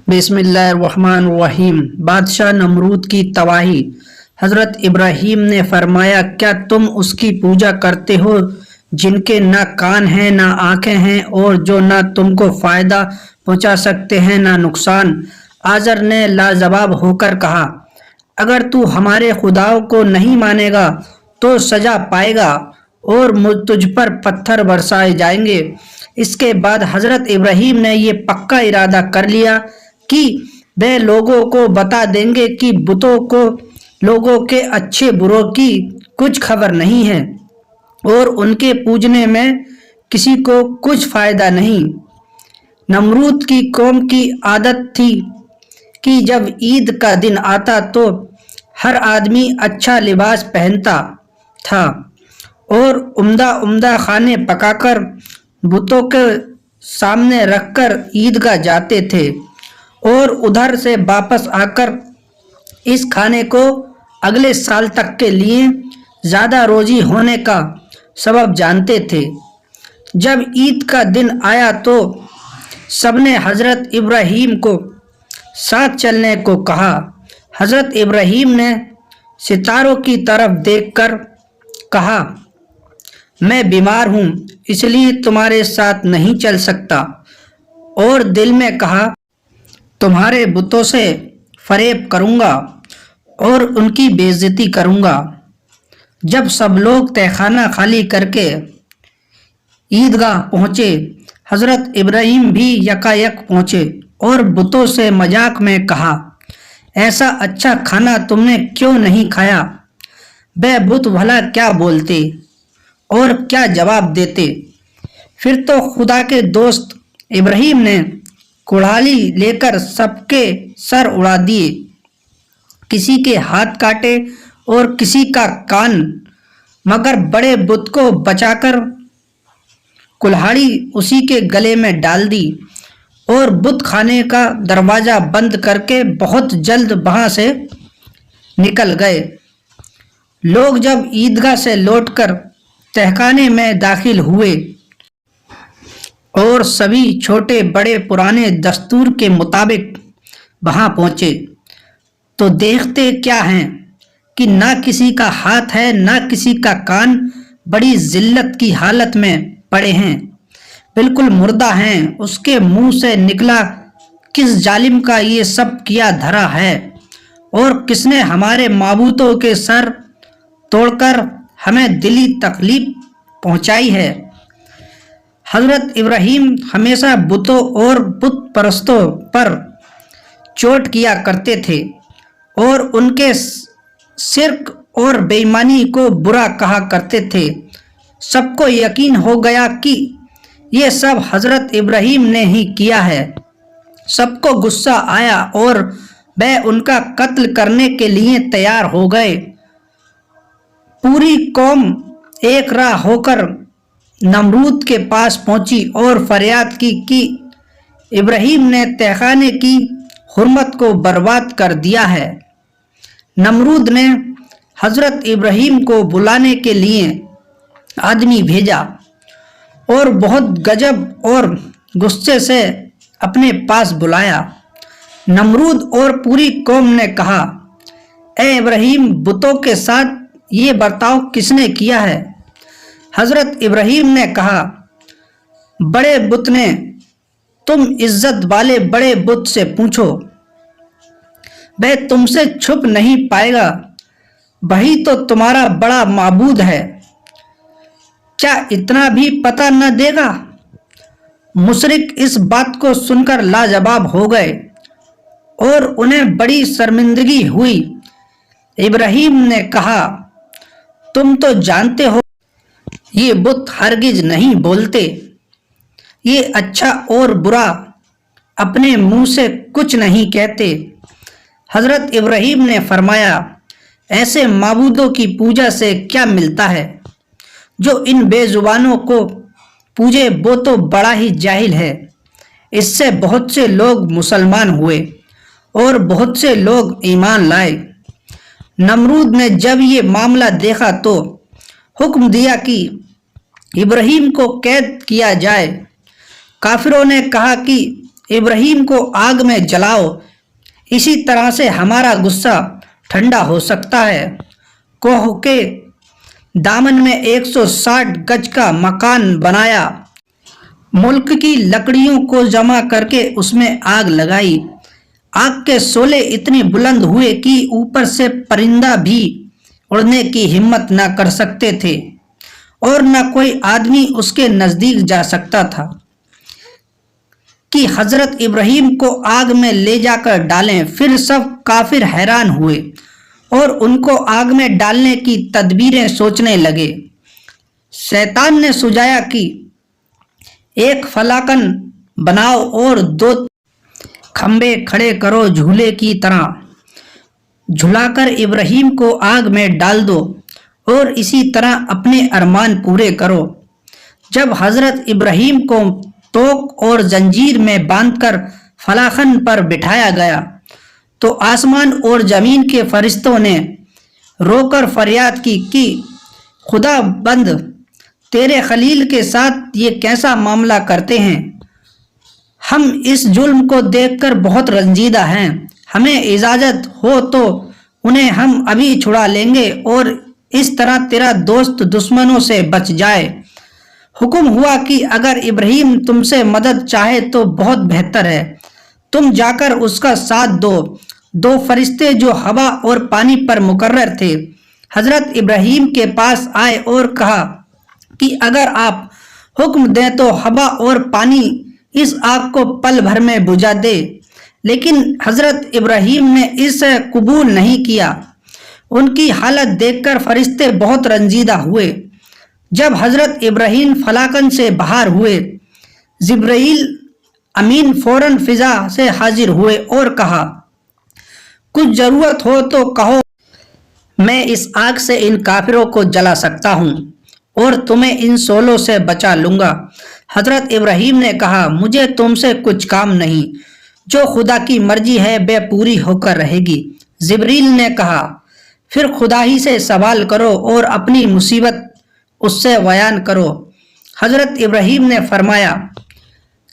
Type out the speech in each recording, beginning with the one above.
بسم اللہ الرحمن الرحیم۔ بادشاہ نمرود کی تباہی۔ حضرت ابراہیم نے فرمایا، کیا تم اس کی پوجا کرتے ہو جن کے نہ کان ہیں نہ آنکھیں ہیں، اور جو نہ تم کو فائدہ پہنچا سکتے ہیں نہ نقصان؟ آزر نے لاجواب ہو کر کہا، اگر تو ہمارے خداؤں کو نہیں مانے گا تو سزا پائے گا اور تجھ پر پتھر برسائے جائیں گے۔ اس کے بعد حضرت ابراہیم نے یہ پکا ارادہ کر لیا کہ وہ لوگوں کو بتا دیں گے کہ بتوں کو لوگوں کے اچھے بروں کی کچھ خبر نہیں ہے اور ان کے پوجنے میں کسی کو کچھ فائدہ نہیں۔ نمرود کی قوم کی عادت تھی کہ جب عید کا دن آتا تو ہر آدمی اچھا لباس پہنتا تھا اور عمدہ عمدہ کھانے پکا کر بتوں کے سامنے رکھ کر عیدگاہ جاتے تھے اور ادھر سے واپس آ کر اس کھانے کو اگلے سال تک کے لیے زیادہ روزی ہونے کا سبب جانتے تھے۔ جب عید کا دن آیا تو سب نے حضرت ابراہیم کو ساتھ چلنے کو کہا۔ حضرت ابراہیم نے ستاروں کی طرف دیکھ کر کہا، میں بیمار ہوں اس لیے تمہارے ساتھ نہیں چل سکتا، اور دل میں کہا، تمہارے بتوں سے فریب کروں گا اور ان کی بے عزتی کروں گا۔ جب سب لوگ تہخانہ خالی کر کے عیدگاہ پہنچے، حضرت ابراہیم بھی یکایک پہنچے اور بتوں سے مذاق میں کہا، ایسا اچھا کھانا تم نے کیوں نہیں کھایا؟ وہ بت بھلا کیا بولتے اور کیا جواب دیتے؟ پھر تو خدا کے دوست ابراہیم نے کڑھالی لے کر سب کے سر اڑا دیے، کسی کے ہاتھ کاٹے اور کسی کا کان، مگر بڑے بت کو بچا کر کلہاڑی اسی کے گلے میں ڈال دی اور بت خانے کا دروازہ بند کر کے بہت جلد وہاں سے نکل گئے۔ لوگ جب عیدگاہ سے لوٹ کر تہخانے میں داخل ہوئے اور سبھی چھوٹے بڑے پرانے دستور کے مطابق وہاں پہنچے تو دیکھتے کیا ہیں کہ نہ کسی کا ہاتھ ہے نہ کسی کا کان، بڑی ذلت کی حالت میں پڑے ہیں، بالکل مردہ ہیں۔ اس کے منہ سے نکلا، کس ظالم کا یہ سب کیا دھرا ہے اور کس نے ہمارے معبودوں کے سر توڑ کر ہمیں دلی تکلیف پہنچائی ہے؟ حضرت ابراہیم ہمیشہ بتوں اور بت پرستوں پر چوٹ کیا کرتے تھے اور ان کے شرک اور بے ایمانی کو برا کہا کرتے تھے۔ سب کو یقین ہو گیا کہ یہ سب حضرت ابراہیم نے ہی کیا ہے۔ سب کو غصہ آیا اور وہ ان کا قتل کرنے کے لیے تیار ہو گئے۔ پوری قوم ایک راہ ہو کر نمرود کے پاس پہنچی اور فریاد کی کہ ابراہیم نے تہخانے کی حرمت کو برباد کر دیا ہے۔ نمرود نے حضرت ابراہیم کو بلانے کے لیے آدمی بھیجا اور بہت غضب اور غصے سے اپنے پاس بلایا۔ نمرود اور پوری قوم نے کہا، اے ابراہیم، بتوں کے ساتھ یہ برتاؤ کس نے کیا ہے؟ حضرت ابراہیم نے کہا، بڑے بت نے۔ تم عزت والے بڑے بت سے پوچھو، وہ تم سے چھپ نہیں پائے گا، وہی تو تمہارا بڑا معبود ہے، کیا اتنا بھی پتہ نہ دے گا؟ مشرک اس بات کو سن کر لاجواب ہو گئے اور انہیں بڑی شرمندگی ہوئی۔ ابراہیم نے کہا، تم تو جانتے ہو یہ بت ہرگز نہیں بولتے، یہ اچھا اور برا اپنے منہ سے کچھ نہیں کہتے۔ حضرت ابراہیم نے فرمایا، ایسے معبودوں کی پوجا سے کیا ملتا ہے؟ جو ان بے زبانوں کو پوجے وہ تو بڑا ہی جاہل ہے۔ اس سے بہت سے لوگ مسلمان ہوئے اور بہت سے لوگ ایمان لائے۔ نمرود نے جب یہ معاملہ دیکھا تو حکم دیا کہ ابراہیم کو قید کیا جائے۔ کافروں نے کہا کہ ابراہیم کو آگ میں جلاؤ، اسی طرح سے ہمارا غصہ ٹھنڈا ہو سکتا ہے۔ کوہ کے دامن میں 160 گج کا مکان بنایا، ملک کی لکڑیوں کو جمع کر کے اس میں آگ لگائی۔ آگ کے شعلے اتنے بلند ہوئے کہ اوپر سے پرندہ بھی اڑنے کی ہمت نہ کر سکتے تھے اور نہ کوئی آدمی اس کے نزدیک جا سکتا تھا کہ حضرت ابراہیم کو آگ میں لے جا کر ڈالیں۔ پھر سب کافر حیران ہوئے اور ان کو آگ میں ڈالنے کی تدبیریں سوچنے لگے۔ شیطان نے سجایا کہ ایک فلاکن بناؤ اور 2 کھمبے کھڑے کرو، جھولے کی طرح جھلا کر ابراہیم کو آگ میں ڈال دو اور اسی طرح اپنے ارمان پورے کرو۔ جب حضرت ابراہیم کو توق اور زنجیر میں باندھ کر فلاخن پر بٹھایا گیا تو آسمان اور زمین کے فرشتوں نے رو کر فریاد کی کہ خدا بند تیرے خلیل کے ساتھ یہ کیسا معاملہ کرتے ہیں، ہم اس ظلم کو دیکھ کر بہت رنجیدہ ہیں، ہمیں اجازت ہو تو انہیں ہم ابھی چھڑا لیں گے اور اس طرح تیرا دوست دشمنوں سے بچ جائے۔ حکم ہوا کہ اگر ابراہیم تم سے مدد چاہے تو بہت بہتر ہے، تم جا کر اس کا ساتھ دو۔ 2 فرشتے جو ہوا اور پانی پر مقرر تھے حضرت ابراہیم کے پاس آئے اور کہا کہ اگر آپ حکم دیں تو ہوا اور پانی اس آگ کو پل بھر میں بجھا دے، لیکن حضرت ابراہیم نے اسے قبول نہیں کیا۔ ان کی حالت دیکھ کر فرشتے بہت رنجیدہ ہوئے۔ جب حضرت ابراہیم فلاکن سے باہر ہوئے، جبرائیل امین فوراً فضا سے حاضر ہوئے اور کہا کچھ ضرورت ہو تو کہو، میں اس آگ سے ان کافروں کو جلا سکتا ہوں اور تمہیں ان شعلوں سے بچا لوں گا۔ حضرت ابراہیم نے کہا مجھے تم سے کچھ کام نہیں، جو خدا کی مرضی ہے بے پوری ہو کر رہے گی۔ جبرائیل نے کہا پھر خدا ہی سے سوال کرو اور اپنی مصیبت اس سے بیان کرو۔ حضرت ابراہیم نے فرمایا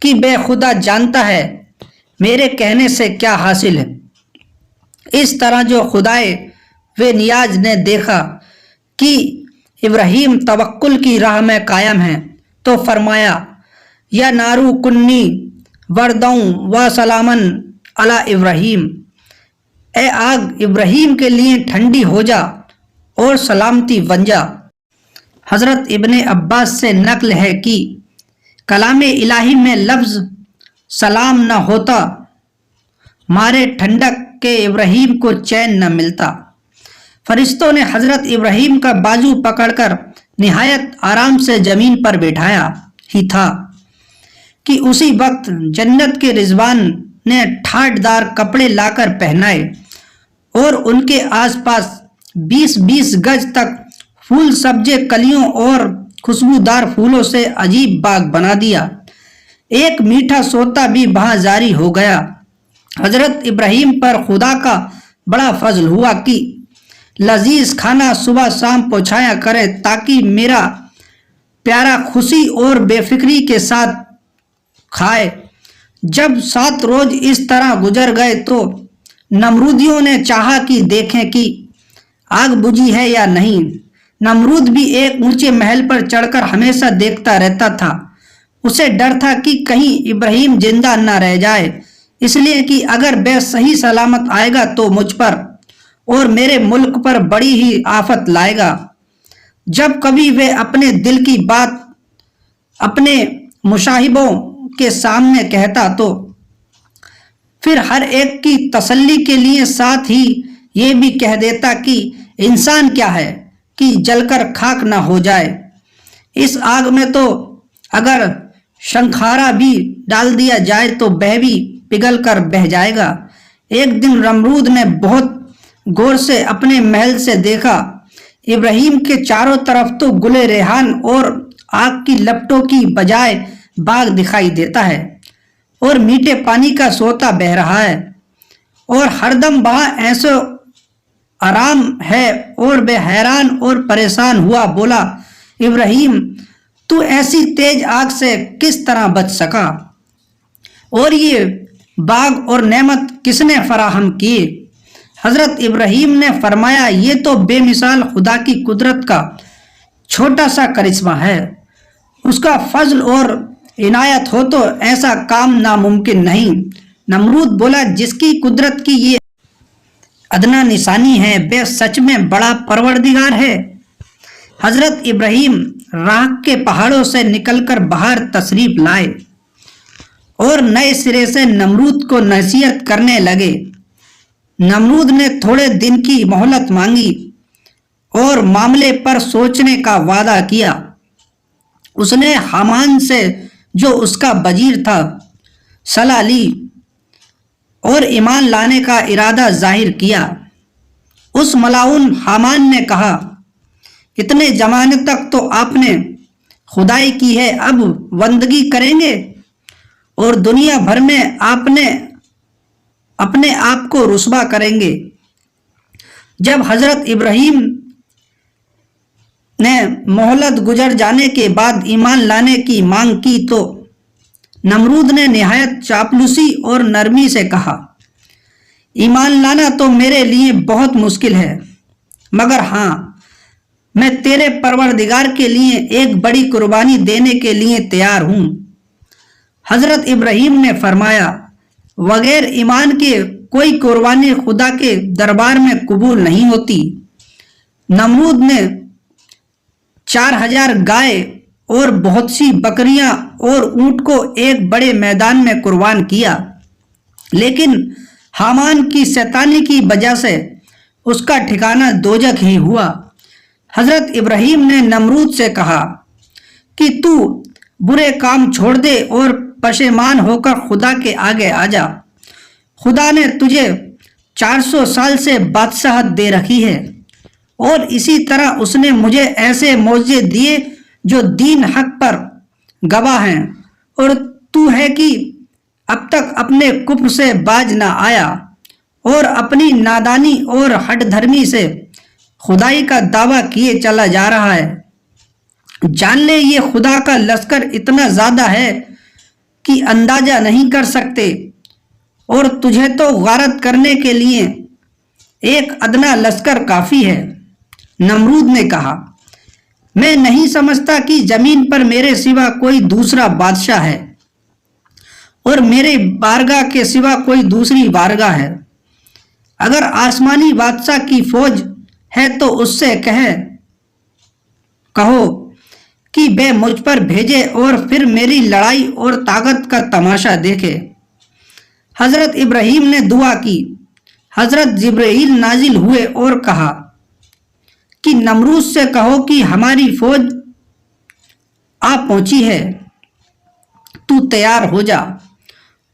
کہ بے خدا جانتا ہے میرے کہنے سے کیا حاصل ہے۔ اس طرح جو خدائے و نیاز نے دیکھا کہ ابراہیم توکل کی راہ میں قائم ہیں تو فرمایا یا نارو کنی وردوں و سلامن علی ابراہیم، اے آگ ابراہیم کے لیے ٹھنڈی ہو جا اور سلامتی بن جا۔ حضرت ابن عباس سے نقل ہے کہ کلام الہی میں لفظ سلام نہ ہوتا مارے ٹھنڈک کے ابراہیم کو چین نہ ملتا۔ فرشتوں نے حضرت ابراہیم کا بازو پکڑ کر نہایت آرام سے زمین پر بٹھایا ہی تھا کہ اسی وقت جنت کے رضوان نے ٹھاٹ دار کپڑے لا کر پہنائے اور ان کے آس پاس 20-20 گز تک پھول سبزے کلیوں اور خوشبودار پھولوں سے عجیب باغ بنا دیا۔ ایک میٹھا سوتا بھی وہاں جاری ہو گیا۔ حضرت ابراہیم پر خدا کا بڑا فضل ہوا کہ لذیذ کھانا صبح شام پہنچایا کرے تاکہ میرا پیارا خوشی اور بے فکری کے ساتھ کھائے۔ جب 7 روز اس طرح گزر گئے تو نمرودیوں نے چاہا کہ دیکھیں کہ آگ بجھی ہے یا نہیں۔ نمرود بھی ایک اونچے محل پر چڑھ کر ہمیشہ دیکھتا رہتا تھا۔ اسے ڈر تھا کہ کہیں ابراہیم زندہ نہ رہ جائے، اس لیے کہ اگر بے صحیح سلامت آئے گا تو مجھ پر اور میرے ملک پر بڑی ہی آفت لائے گا۔ جب کبھی وہ اپنے دل کی بات اپنے مصاحبوں کے سامنے کہتا تو پھر ہر ایک کی تسلی کے لیے ساتھ ہی یہ بھی کہہ دیتا کہ انسان کیا ہے کہ جل کر خاک نہ ہو جائے، اس آگ میں تو اگر شنکھارا بھی ڈال دیا جائے تو وہ بھی پگھل کر بہہ جائے گا۔ ایک دن نمرود نے بہت غور سے اپنے محل سے دیکھا، ابراہیم کے چاروں طرف تو گلے ریحان اور آگ کی لپٹوں کی بجائے باغ دکھائی دیتا ہے اور میٹھے پانی کا سوتا بہہ رہا ہے اور ہر دم وہاں ایسو آرام ہے، اور بے حیران اور پریشان ہوا بولا ابراہیم تو ایسی تیز آگ سے کس طرح بچ سکا؟ اور یہ باغ اور نعمت کس نے فراہم کی؟ حضرت ابراہیم نے فرمایا یہ تو بے مثال خدا کی قدرت کا چھوٹا سا کرشمہ ہے، اس کا فضل اور عنایت ہو تو ایسا کام ناممکن نہیں۔ نمرود بولا جس کی قدرت کی یہ ادنا نشانی ہے بے سچ میں بڑا پروردگار ہے۔ حضرت ابراہیم راہ کے پہاڑوں سے نکل کر باہر تشریف لائے اور نئے سرے سے نمرود کو نصیحت کرنے لگے۔ نمرود نے تھوڑے دن کی مہلت مانگی اور معاملے پر سوچنے کا وعدہ کیا۔ اس نے حامان سے جو اس کا وزیر تھا صلاح لی اور ایمان لانے کا ارادہ ظاہر کیا۔ اس ملاعون حامان نے کہا اتنے زمانے تک تو آپ نے خدائی کی ہے، اب بندگی کریں گے اور دنیا بھر میں آپ نے اپنے آپ کو رسوا کریں گے۔ جب حضرت ابراہیم نے مہلت گزر جانے کے بعد ایمان لانے کی مانگ کی تو نمرود نے نہایت چاپلوسی اور نرمی سے کہا ایمان لانا تو میرے لیے بہت مشکل ہے، مگر ہاں میں تیرے پروردگار کے لیے ایک بڑی قربانی دینے کے لیے تیار ہوں۔ حضرت ابراہیم نے فرمایا بغیر ایمان کے کوئی قربانی خدا کے دربار میں قبول نہیں ہوتی۔ نمرود نے 4000 گائے اور بہت سی بکریاں اور اونٹ کو ایک بڑے میدان میں قربان کیا، لیکن حامان کی شیطانی کی وجہ سے اس کا ٹھکانہ دوزخ ہی ہوا۔ حضرت ابراہیم نے نمرود سے کہا کہ تو برے کام چھوڑ دے اور پشیمان ہو کر خدا کے آگے آ جا۔ خدا نے تجھے 400 سال سے بادشاہت دے رکھی ہے اور اسی طرح اس نے مجھے ایسے معجزے دیے جو دین حق پر گواہ ہیں، اور تو ہے کہ اب تک اپنے کفر سے باز نہ آیا اور اپنی نادانی اور ہٹ دھرمی سے خدائی کا دعویٰ کیے چلا جا رہا ہے۔ جان لے یہ خدا کا لشکر اتنا زیادہ ہے کہ اندازہ نہیں کر سکتے، اور تجھے تو غارت کرنے کے لیے ایک ادنا لشکر کافی ہے۔ نمرود نے کہا میں نہیں سمجھتا کہ زمین پر میرے سوا کوئی دوسرا بادشاہ ہے اور میرے بارگاہ کے سوا کوئی دوسری بارگاہ ہے۔ اگر آسمانی بادشاہ کی فوج ہے تو اس سے کہو کہ وہ مجھ پر بھیجے اور پھر میری لڑائی اور طاقت کا تماشا دیکھے۔ حضرت ابراہیم نے دعا کی۔ حضرت جبرائیل نازل ہوئے اور کہا کہ نمرود سے کہو کہ ہماری فوج آ پہنچی ہے، تو تیار ہو جا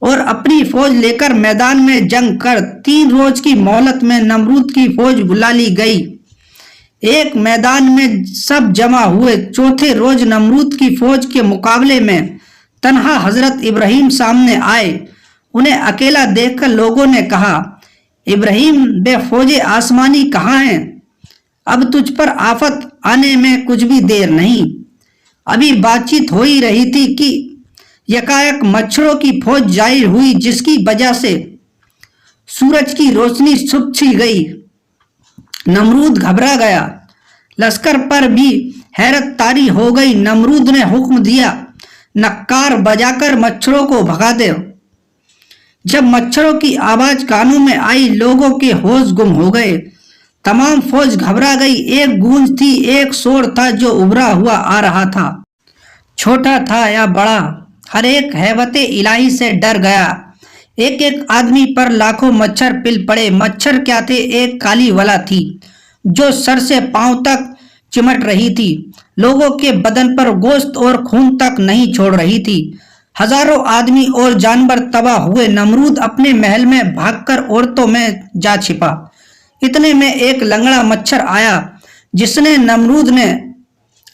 اور اپنی فوج لے کر میدان میں جنگ کر۔ 3 روز کی مہلت میں نمرود کی فوج بلا لی گئی۔ ایک میدان میں سب جمع ہوئے۔ چوتھے روز نمرود کی فوج کے مقابلے میں تنہا حضرت ابراہیم سامنے آئے۔ انہیں اکیلا دیکھ کر لوگوں نے کہا ابراہیم بے فوج آسمانی کہاں ہیں؟ اب تجھ پر آفت آنے میں کچھ بھی دیر نہیں۔ ابھی بات چیت ہو ہی رہی تھی کہ یکایک مچھروں کی فوج ظاہر ہوئی، جس کی وجہ سے سورج کی روشنی چھپ سی گئی۔ نمرود گھبرا گیا، لشکر پر بھی حیرت طاری ہو گئی۔ نمرود نے حکم دیا نکار بجا کر مچھروں کو بھگا دے۔ جب مچھروں کی آواز کانوں میں آئی لوگوں کے ہوش گم ہو گئے، تمام فوج گھبرا گئی۔ ایک گونج تھی، ایک شور تھا جو ابھرا ہوا آ رہا تھا، چھوٹا تھا یا بڑا، ہر ایک ہیبت الہی سے ڈر گیا۔ ایک ایک آدمی پر لاکھوں مچھر پل پڑے۔ مچھر کیا تھے؟ ایک کالی ولا تھی جو سر سے پاؤں تک چمٹ رہی تھی، لوگوں کے بدن پر گوشت اور خون تک نہیں چھوڑ رہی تھی۔ ہزاروں آدمی اور جانور تباہ ہوئے۔ نمرود اپنے محل میں بھاگ کر عورتوں میں جا چھپا۔ اتنے میں ایک لنگڑا مچھر آیا جس نے نمرود نے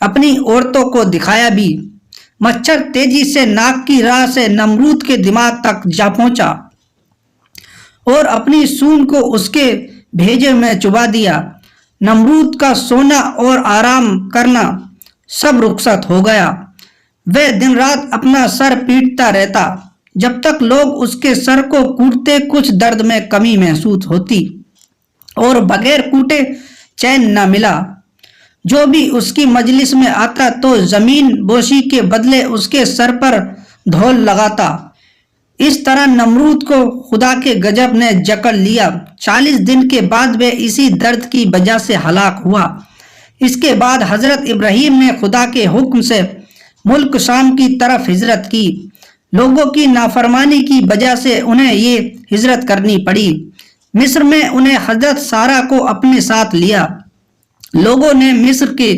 اپنی عورتوں کو دکھایا بھی۔ مچھر تیزی سے ناک کی راہ سے نمرود کے دماغ تک جا پہنچا اور اپنی سونڈ کو اس کے بھیجے میں چبا دیا۔ نمرود کا سونا اور آرام کرنا سب رخصت ہو گیا۔ وہ دن رات اپنا سر پیٹتا رہتا جب تک لوگ اس کے سر کو کوٹتے کچھ درد میں کمی محسوس ہوتی اور بغیر کوٹے چین نہ ملا۔ جو بھی اس کی مجلس میں آتا تو زمین بوسی کے بدلے اس کے سر پر دھول لگاتا۔ اس طرح نمرود کو خدا کے غضب نے جکڑ لیا۔ 40 دن کے بعد وہ اسی درد کی وجہ سے ہلاک ہوا۔ اس کے بعد حضرت ابراہیم نے خدا کے حکم سے ملک شام کی طرف ہجرت کی۔ لوگوں کی نافرمانی کی وجہ سے انہیں یہ ہجرت کرنی پڑی۔ مصر میں انہیں حضرت سارہ کو اپنے ساتھ لیا۔ لوگوں نے مصر کے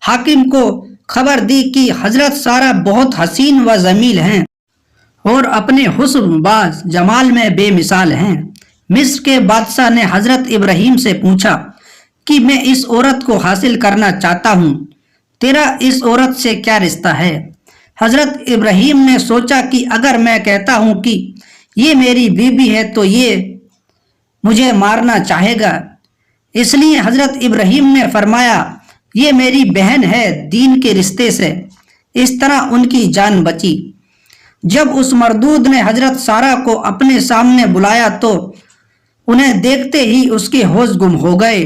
حاکم کو خبر دی کہ حضرت سارہ بہت حسین و جمیل ہیں اور اپنے حسن باز جمال میں بے مثال ہیں۔ مصر کے بادشاہ نے حضرت ابراہیم سے پوچھا کہ میں اس عورت کو حاصل کرنا چاہتا ہوں، تیرا اس عورت سے کیا رشتہ ہے؟ حضرت ابراہیم نے سوچا کہ اگر میں کہتا ہوں کہ یہ میری بیوی ہے تو یہ مجھے مارنا چاہے گا، اس لیے حضرت ابراہیم نے فرمایا یہ میری بہن ہے دین کے رشتے سے۔ اس طرح ان کی جان بچی۔ جب اس مردود نے حضرت سارہ کو اپنے سامنے بلایا تو انہیں دیکھتے ہی اس کے ہوش گم ہو گئے۔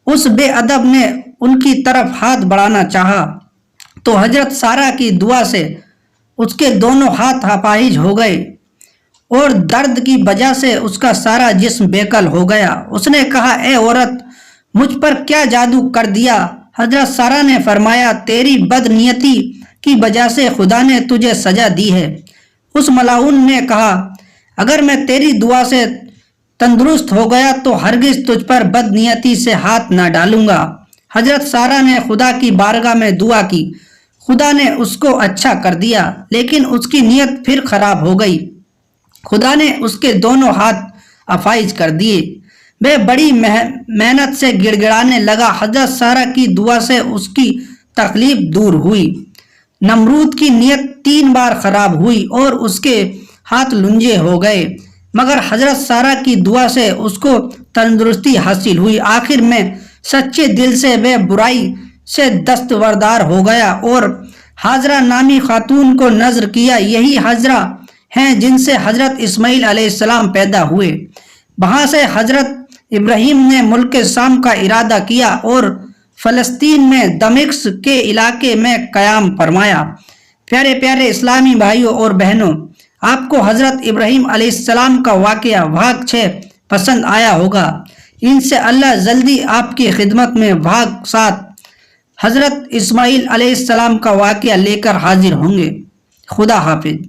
اس بے ادب نے ان کی طرف ہاتھ بڑھانا چاہا تو حضرت سارہ کی دعا سے اس کے دونوں ہاتھ اپاہج ہو گئے اور درد کی وجہ سے اس کا سارا جسم بےکل ہو گیا۔ اس نے کہا اے عورت، مجھ پر کیا جادو کر دیا؟ حضرت سارہ نے فرمایا تیری بد نیتی کی وجہ سے خدا نے تجھے سزا دی ہے۔ اس ملعون نے کہا اگر میں تیری دعا سے تندرست ہو گیا تو ہرگز تجھ پر بد نیتی سے ہاتھ نہ ڈالوں گا۔ حضرت سارہ نے خدا کی بارگاہ میں دعا کی، خدا نے اس کو اچھا کر دیا، لیکن اس کی نیت پھر خراب ہو گئی۔ خدا نے اس کے دونوں ہاتھ افائج کر دیے۔ وہ بڑی محنت سے گڑ گڑانے لگا۔ حضرت سارہ کی دعا سے اس کی تکلیف دور ہوئی۔ نمرود کی نیت 3 بار خراب ہوئی اور اس کے ہاتھ لنجے ہو گئے، مگر حضرت سارہ کی دعا سے اس کو تندرستی حاصل ہوئی۔ آخر میں سچے دل سے وہ برائی سے دستبردار ہو گیا اور حاجرہ نامی خاتون کو نذر کیا۔ یہی حاجرہ ہیں جن سے حضرت اسماعیل علیہ السلام پیدا ہوئے۔ وہاں سے حضرت ابراہیم نے ملک شام کا ارادہ کیا اور فلسطین میں دمشق کے علاقے میں قیام فرمایا۔ پیارے پیارے اسلامی بھائیوں اور بہنوں، آپ کو حضرت ابراہیم علیہ السلام کا واقعہ بھاگ 6 پسند آیا ہوگا۔ ان سے اللہ جلدی آپ کی خدمت میں بھاگ 7 حضرت اسماعیل علیہ السلام کا واقعہ لے کر حاضر ہوں گے۔ خدا حافظ۔